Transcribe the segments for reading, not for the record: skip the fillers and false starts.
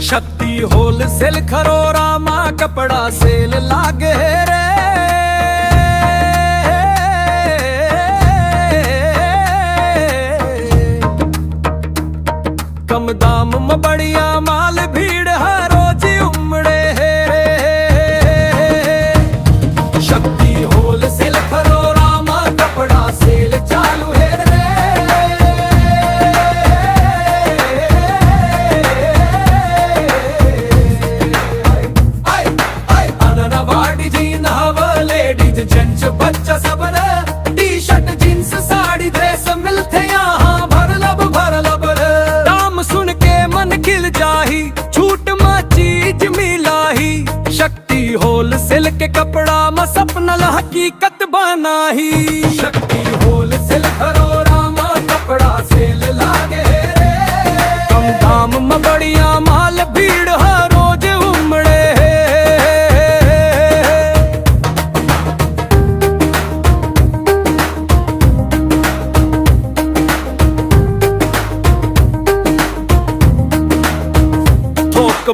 शक्ति होलसेल खरोरा मां कपड़ा सेल लागे रे। कम दाम में बढ़िया माल भीड़ हर रोज उमड़े रे। शक्ति होलसेल खरोरा मां कपड़ा सेल चालू है रे। लेडीज जेंट्स बच्चा सब रे। T shirt jeans sari dress मिलते यहाँ भर लब रे। दाम सुन के मन खिल जाही, छूट में चीज मिलाही। शक्ति होलसेल के कपड़ा में सपना हकीकत बनाही। शक्ति होलसेल खरोरा में कपड़ा सेल लागे रे। कम दाम में बढ़िया माल भीड़ हर रोज उमड़े।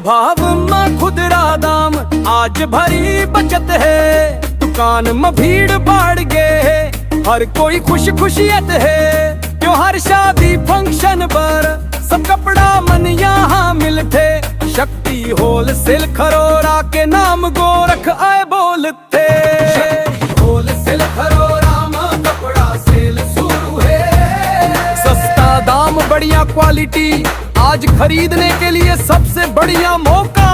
भाव में खुदरा दाम आज भरी बचत है। दुकान में भीड़ बढ़ गए, हर कोई खुश खुशियत है। त्योहार शादी फंक्शन पर सब कपड़ा मन यहाँ मिलते। शक्ति होलसेल खरोरा के नाम गोरख आए बोलते। होलसेल खरोरा में कपड़ा सेल शुरू है। सस्ता दाम बढ़िया क्वालिटी, आज खरीदने के लिए सबसे बढ़िया मौका।